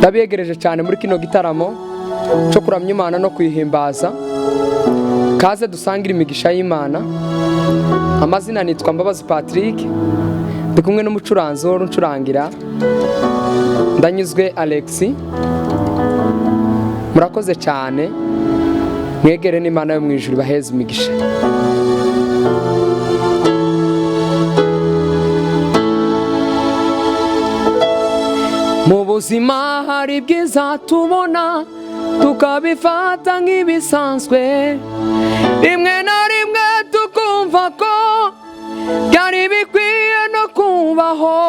ndabiyegereje cyane muri kino gitaramo cyo kuramya Imana no kwihimbaza. Kaze dusangira imigisha y'Imana. Amazina nitwa Mbabazi Patrick, ndi kumwe n'umucuranzi w'urucurangira Ndanyuzwe Alex. Murakoze cyane, mwegere n'Imana yo mu ijuru baheze imigisha. Mu buzima hari byiza tubona tukabifata nk'ibisanzwe, rimwe na rimwe tukumva ko byari bikwiye no kubaho,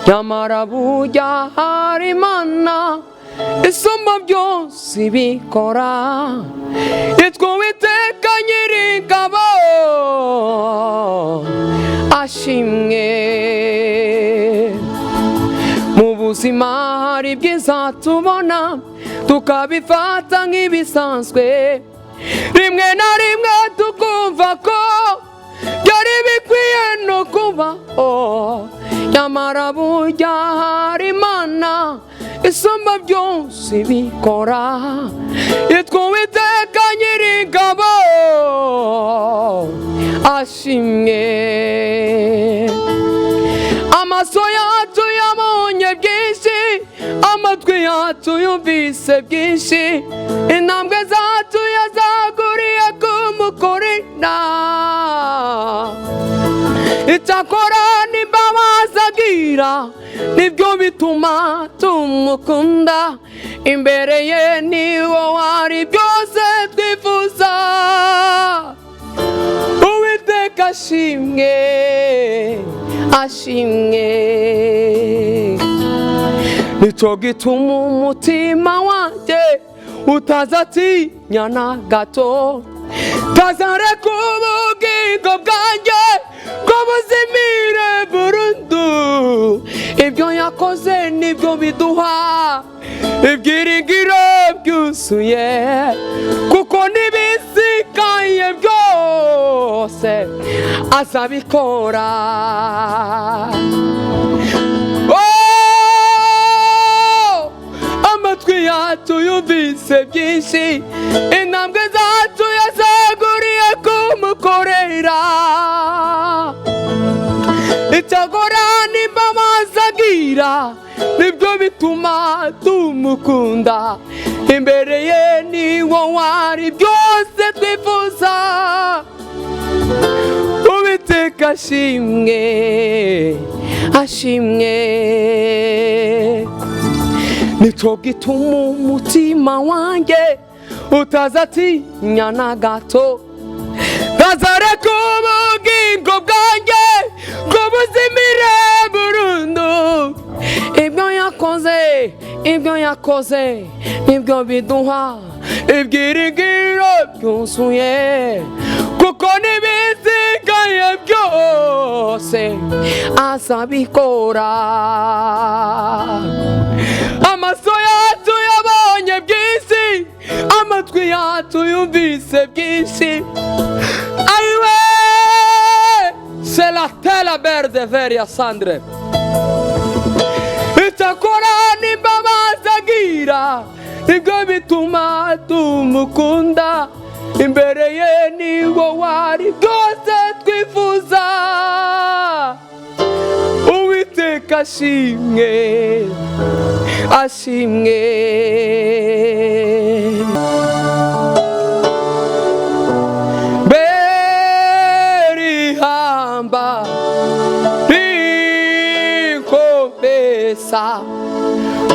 nyamara burya hari Imana isumba byose ibikora, yitwa Uwiteka Nyir'ingabo ashimwe. Mu buzima hari byiza tubona tukabifata nk'ibisanzwe, rimwe na rimwe tukumva ko byari bikwiye no kubaho, nyamara burya hari Imana isumba byose ibikora, yitwa Uwiteka Nyir'ingabo ashimwe. Amaso yacu yabonye byinshi, amatwi yacu yumvise byinshi, intambwe zacu yazaguriye kumukorera, icyakora n'imbabazi agira nibyo bituma tumukunda, imbere ye niwo hari byose twifuza. Uwiteka ashimwe ashimwe, nicyo gituma umutima wanjye utazatinya na gato, tazareka ubugingo bwanjye ngo buzimire burundu. Ibyo yakoze nibyo biduha ibyiringiro byuzuye, kuko n'ibisigaye byose azabikora. Amatwi yacu yumvise byinshi, intambwe zacu yazaguriye kumukorera, icyakora n'imbabazi agira nibyo bituma tumukunda, imbere ye niwo hari byose twifuza. Uwiteka ashimwe ashimwe, nicyo gituma umutima wanjye utazatinya na gato, tazareka ubugingo bwanjye ngo buzimire burundu. Ibyo yakoze nibyo biduha ibyiringiro byuzuye, kuko n'ibisigaye byose azabikora. Amaso yacu yabonye byinshi, amatwi yacu yumvise byinshi, ayiwe c'est la tela berde veria sandre, icyakora n'imbabazi agira nibyo bituma tumukunda, imbere ye niwo hari byose twifuza. Uwiteka ashimwe ashimwe. Berihamba rikompesa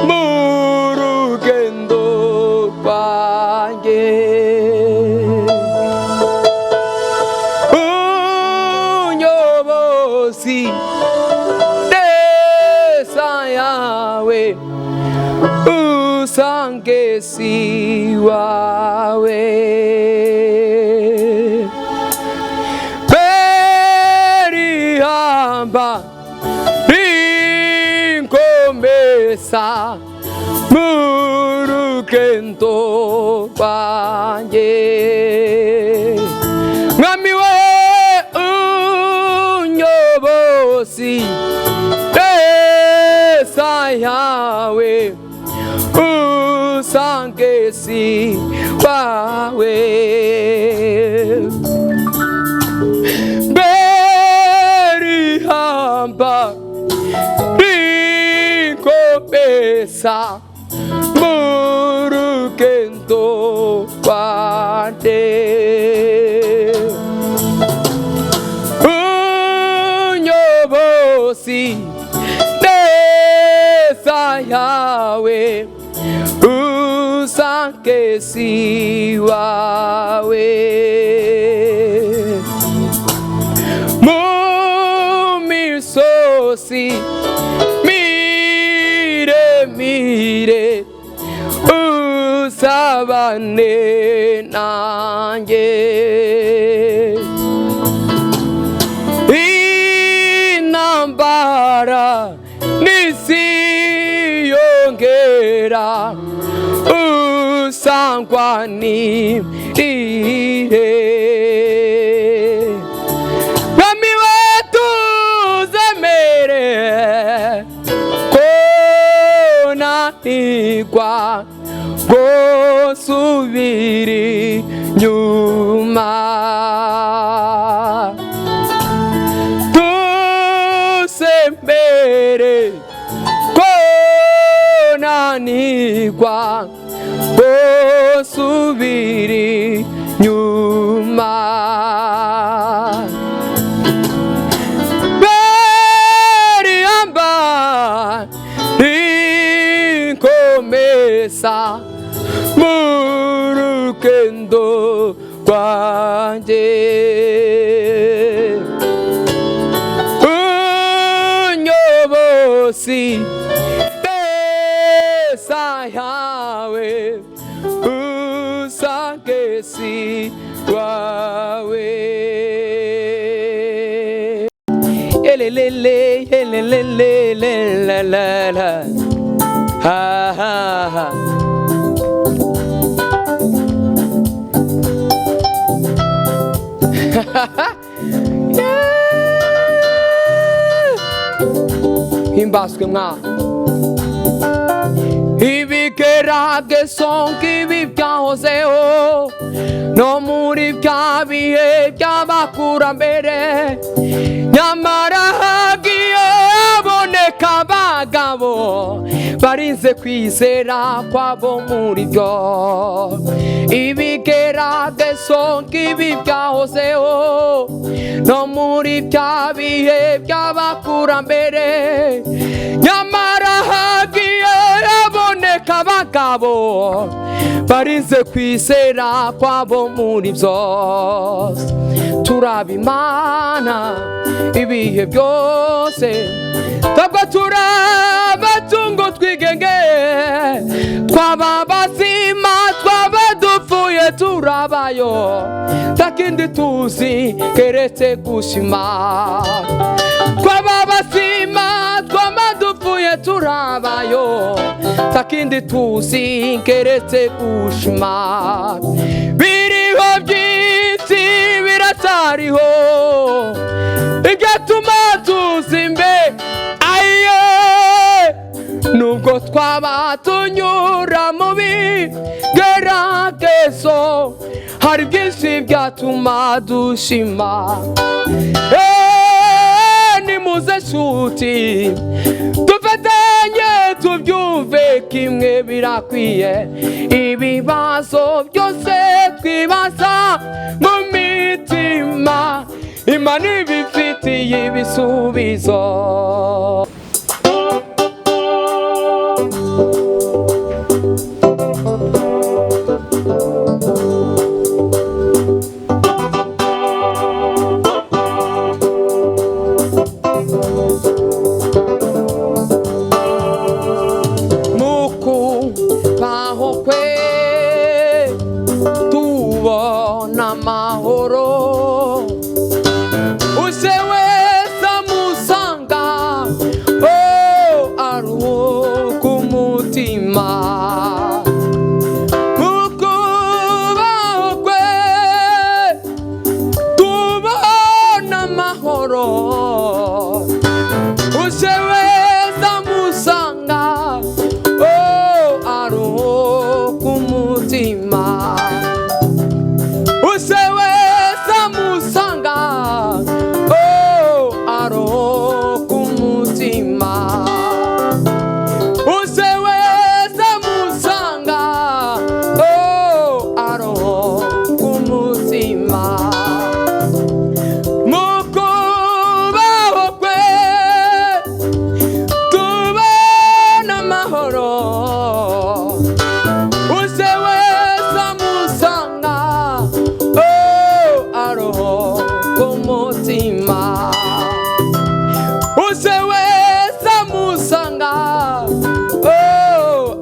mu rugendo rwanjye, unyobozi neza yawe usange si wawe. Berihamba rinkomesa mu rugendo rwanjye, mwami we unyobozi neza yawe usange si wawe berihamba rikomeza mu rugendo rwanjye unyobozi neza yawe usange si wawe mu misozi miremire usabane nanjye intambara nisiyongera usangwanirire mwami wetu uzemere ko nanigwa gosubiri nyuma tusembere ko nanigwa gosubiri nyuma berihamba rikomeza mu rugendo rwanjye unyobozi neza yawe usange si wawe elelele elelele la ha ha ha himbazwe mwa ibigeragezo nk'ibi byahozeho no muri bya bihe by'abakurambere nyamara hagiye haboneka abagabo barinze kwizera kwabo muri byo ibigeragezo nk'ibi byahozeho no muri bya bihe by'abakurambere nyamara hagiye haboneka abagabo barinze kwizera kwabo muri byose turaba Imana ibihe byose ntabwo turabatungo twigenge twaba bazima twaba dupfuye turabayo takindi tuzi keretse gushima twaba bazima twaba dupfuye turabayo takindi tuzi keretse gushima biriho byinshi biratariho igatuma tuzimbe aye nubwo twaba tunyura mu bigeragezo hari byinshi byatuma dushima nimuze nshuti dufatanye tubyumve kimwe birakwiye ibibazo byose twibaza mu mitima Imana ibifitiye ibisubizo useweza musanga aroho kumutima useweza musanga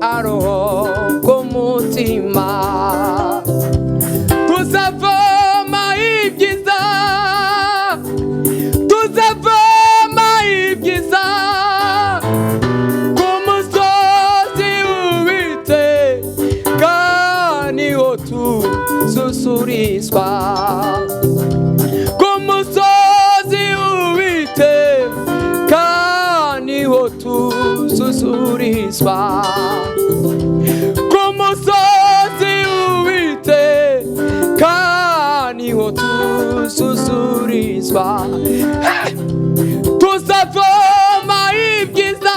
aroho kumutima tuzavoma ibyiza ku musozi w'Uwiteka niho tususurizwa ku musozi w'Uwiteka niho tususurizwa ku musozi w'Uwiteka niho tususurizwa tuzavoma ibyiza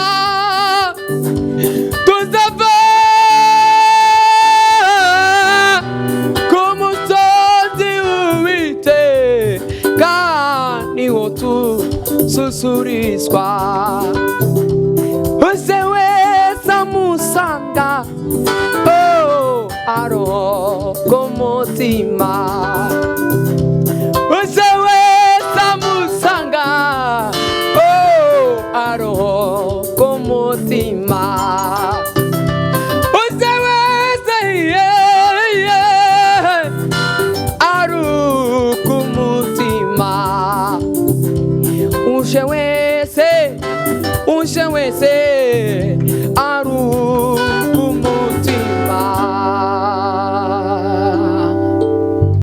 ku musozi w'Uwiteka niho tususurizwa useweza musanga aroho kumutima useweza musanga aroho kumutima useweza aru kumutima useweze aru